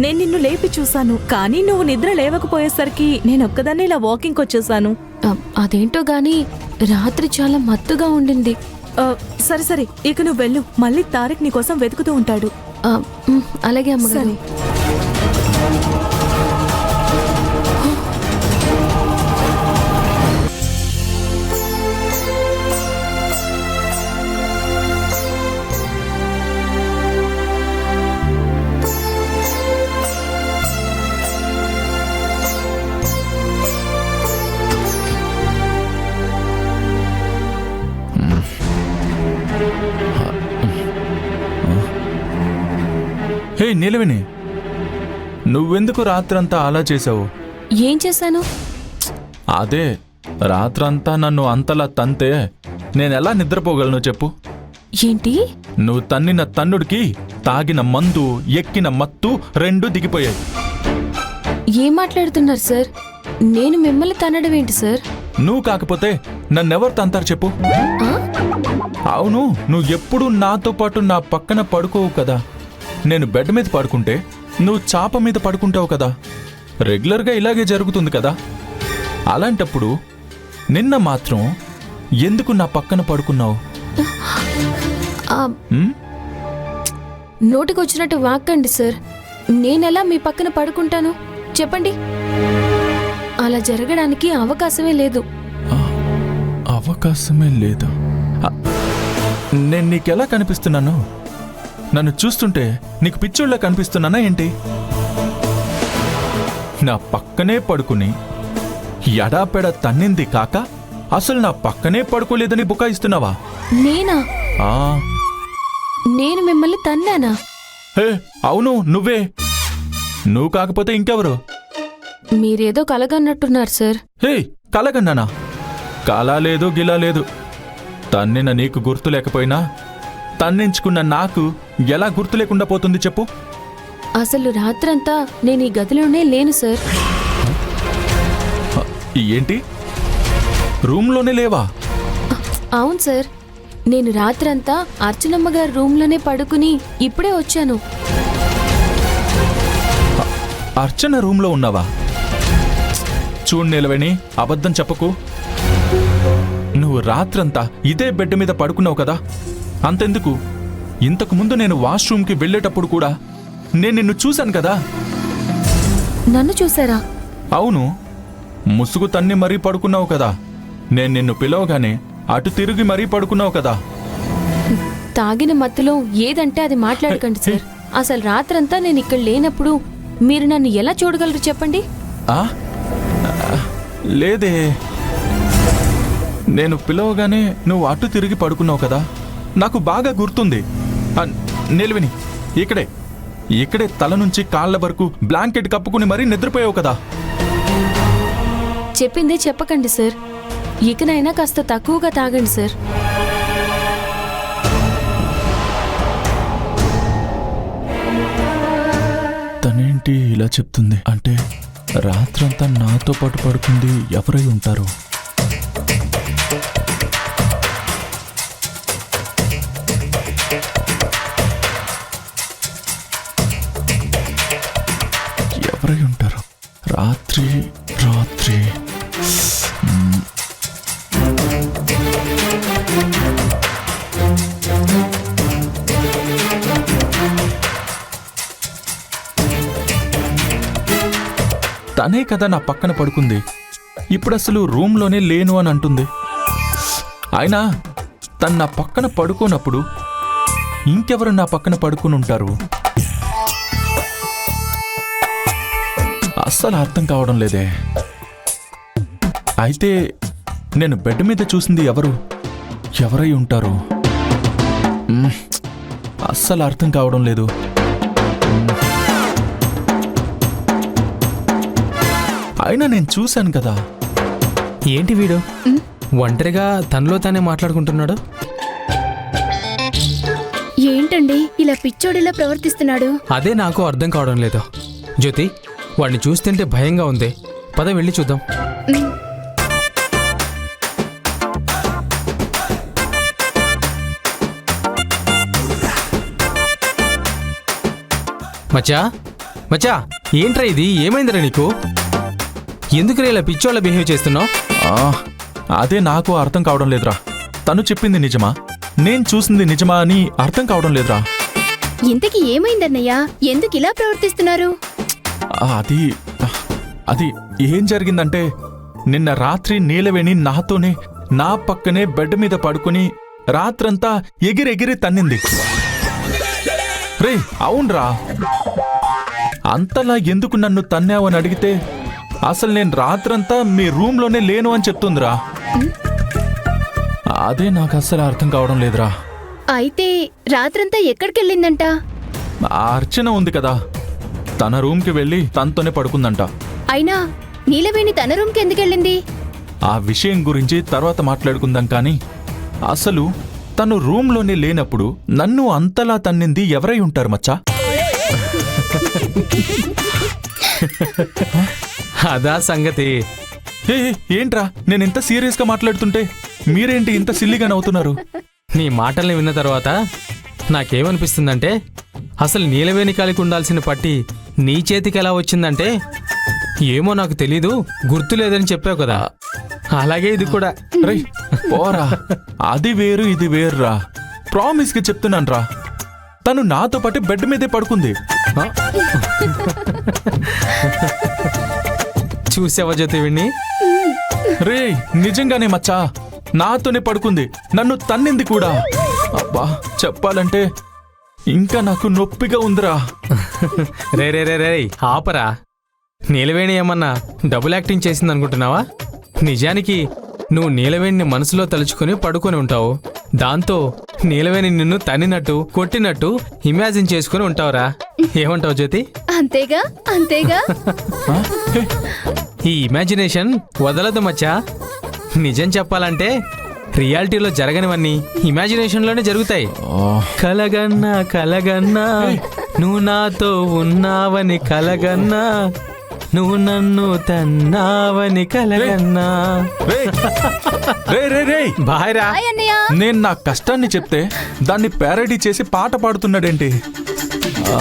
నేను నిన్ను లేపి చూశాను, కానీ నువ్వు నిద్ర లేవకపోయేసరికి నేనొక్కదాన్ని ఇలా వాకింగ్ వచ్చేసాను. అదేంటో గాని రాత్రి చాలా మత్తుగా ఉండింది. సరే సరే, ఇక నువ్వు వెళ్ళు. మళ్ళీ తారక్ నీకోసం వెతుకుతూ ఉంటాడు. అలాగే అమ్మగారు. హే నీలవేణి, నువ్వెందుకు రాత్రంతా అలా చేసావు? ఏం చేశాను? అదే రాత్రంతా నన్ను అంతలా తంతే నేనెలా నిద్రపోగలను చెప్పు? ఏంటి? నువ్వు తన్నిన తన్నుడికి తాగిన మందు, ఎక్కిన మత్తు రెండూ దిగిపోయాయి. ఏం మాట్లాడుతున్నారు సార్? నేను మిమ్మల్ని తనడం ఏంటి సార్? నువ్వు కాకపోతే నన్నెవరు తంతారు చెప్పు? అవును, నువ్వు ఎప్పుడూ నాతో పాటు నా పక్కన పడుకోవు కదా. నేను బెడ్ మీద పడుకుంటే నువ్వు చాప మీద పడుకుంటావు కదా. రెగ్యులర్గా ఇలాగే జరుగుతుంది కదా. అలాంటప్పుడు నిన్న మాత్రం ఎందుకు నా పక్కన పడుకున్నావు? నోటికొచ్చినట్టు వాక్కండి సార్. నేనెలా మీ పక్కన పడుకుంటాను చెప్పండి? అలా జరగడానికి అవకాశమే లేదు. అవకాశమే లేదా? నేను నీకెలా కనిపిస్తున్నాను? నన్ను చూస్తుంటే నీకు పిచ్చోళ్ళ కనిపిస్తున్నానా ఏంటి? నా పక్కనే పడుకుని ఎడాపెడ తన్నింది కాక అసలు నా పక్కనే పడుకోలేదని బుకాయిస్తున్నావా? నేనా? నేను మిమ్మల్ని తన్నానా? హే అవును, నువ్వే. నువ్వు కాకపోతే ఇంకెవరు? మీరేదో కలగన్నట్టున్నారు సార్. హే కలగన్నానా? కలా లేదు గిలా లేదు. తన్నిన నీకు గుర్తు లేకపోయినా తన్నించుకున్న నాకు ఎలా గుర్తు లేకుండా పోతుంది చెప్పు? అసలు రాత్రంతా నేను ఈ గదిలోనే లేను సార్. ఏంటి, రూమ్లోనే లేవా? అవును సార్, నేను రాత్రంతా అర్చనమ్మ గారి రూమ్లోనే పడుకుని ఇప్పుడే వచ్చాను. అర్చన రూమ్లో ఉన్నావా? చూడు నీలవేణి, అబద్ధం చెప్పకు. నువ్వు రాత్రంతా ఇదే బెడ్ మీద పడుకున్నావు కదా. అంతెందుకు, ఇంతకు ముందు నేను వాష్రూమ్కి వెళ్ళేటప్పుడు కూడా నేను నిన్ను చూశాను కదా. నన్ను చూసారా? అవును, ముసుగు తన్ని మరీ పడుకున్నావు కదా. నేను నిన్ను పిలవగానే అటు తిరిగి మరీ పడుకున్నావు కదా. తాగిన మత్తులో ఏదంటే అది మాట్లాడకండి సార్. అసలు రాత్రంతా నేను ఇక్కడ లేనప్పుడు మీరు నన్ను ఎలా చూడగలరు చెప్పండి? లేదే, నేను పిలవగానే నువ్వు అటు తిరిగి పడుకున్నావు కదా. నాకు బాగా గుర్తుంది. నిలవిని ఇక్కడే తల నుంచి కాళ్ళ వరకు బ్లాంకెట్ కప్పుకుని మరీ నిద్రపోయావు కదా. చెప్పిందే చెప్పకండి సార్. ఇకనైనా కాస్త తక్కువగా తాగండి సార్. తనేంటి ఇలా చెప్తుంది? అంటే రాత్రంతా నాతో పాటు పడుకుంది ఎవరై ఉంటారు? ఎవరై ఉంటారు? రాత్రి తనే కదా నా పక్కన పడుకుంది. ఇప్పుడు అసలు రూమ్లోనే లేను అని అంటుంది. అయినా తను నా పక్కన పడుకోనప్పుడు ఇంకెవరు నా పక్కన పడుకుని ఉంటారు? అస్సలు అర్థం కావడం లేదే. అయితే నేను బెడ్ మీద చూసింది ఎవరై ఉంటారు? అస్సలు అర్థం కావడం లేదు. అయినా నేను చూశాను కదా. ఏంటి వీడు ఒంటరిగా తనలో తానే మాట్లాడుకుంటున్నాడు? ఏంటండి ఇలా పిచ్చోడిలా ప్రవర్తిస్తున్నాడు? అదే నాకు అర్థం కావడం లేదు. జ్యోతి, వాడిని చూస్తుంటే భయంగా ఉంది. పద వెళ్ళి చూద్దాం. మచ్చా, మచ్చా ఏంట్రా ఇది? ఏమైందిరా నీకు? ఎందుకు ఇలా పిచ్చోళ్ళ బిహేవ్ చేస్తున్నావు? ఆ, అదే నాకు అర్థం కావడం లేదురా. తను చెప్పింది నిజమా, నేను చూసింది నిజమా అని అర్థం కావడం లేదురా. ఇంతకీ ఏమైందన్నయ్య? ఎందుకు ఇలా ప్రవర్తిస్తున్నారు? ఆ, అది ఏం జరిగిందంటే నిన్న రాత్రి నీలవేణి నాతోనే నా పక్కనే బెడ్ మీద పడుకుని రాత్రంతా ఎగిరెగిరి తన్నింది. రే అవునరా, అంతలా ఎందుకు నన్ను తన్నావని అడిగితే అసలు నేను రాత్రంతా మీ రూమ్లోనే లేను అని చెప్తుందిరా. అదే నాకు అస్సలు అర్థం కావడం లేదురా. అయితే రాత్రంతా ఎక్కడికెళ్ళిందంట? ఆ అర్చన ఉంది కదా, తన రూమ్కి వెళ్ళి తనతోనే పడుకుందంట. అయినా నీలవేణి తన రూమ్కి ఎందుకెళ్ళింది? ఆ విషయం గురించి తర్వాత మాట్లాడుకుందాం కానీ అసలు తను రూమ్లోనే లేనప్పుడు నన్ను అంతలా తన్నింది ఎవరై ఉంటారు మచ్చా? అదా సంగతి. ఏ ఏంట్రా, నేను ఇంత సీరియస్గా మాట్లాడుతుంటే మీరేంటి ఇంత సిల్లిగా నవ్వుతున్నారు? నీ మాటల్ని విన్న తర్వాత నాకేమనిపిస్తుందంటే అసలు నీలవేణి కాలికి ఉండాల్సిన పట్టి నీ చేతికి ఎలా వచ్చిందంటే ఏమో నాకు తెలీదు, గుర్తు లేదని చెప్పావు కదా, అలాగే ఇది కూడా. రే పోరా, అది వేరు ఇది వేరురా. ప్రామిస్కి చెప్తున్నాను రా, తను నాతో పాటు బెడ్ మీదే పడుకుంది. ఆ? చూసావా జ్యోతివిణ్ణి? రే నిజంగానే మచ్చా, నాతోనే పడుకుంది, నన్ను తన్నింది కూడా. అబ్బా చెప్పాలంటే ఇంకా నాకు నొప్పిగా ఉందిరా. రే రే రే రే ఆపరా. నీలవేణి ఏమన్నా డబుల్ యాక్టింగ్ చేసిందనుకుంటున్నావా? నిజానికి నువ్వు నీలవేణిని మనసులో తలుచుకుని పడుకొని ఉంటావు. దాంతో నీలవేణి నిన్ను తన్నినట్టు కొట్టినట్టు ఇమాజిన్ చేసుకుని ఉంటావురా. ఏమంటావు జ్యోతి? అంతేగా అంతేగా. ఆ? హే, ఈ ఇమాజినేషన్ వదలదు మచ్చా. నిజం చెప్పాలంటే రియాలిటీలో జరగనివన్నీ ఇమాజినేషన్లోనే జరుగుతాయి. ఆ, కలగన్నా కలగన్నా నువ్వు నాతో ఉన్నావని కలగన్నా, నువ్వు నన్ను తన్నావని కలగన్నా. రే రే రే రే బాయ్రా. హాయ్ అన్నయ్య. నేను నా కష్టాన్ని చెప్తే దాన్ని ప్యారడీ చేసి పాట పాడుతున్నాడేంటి? ఆ,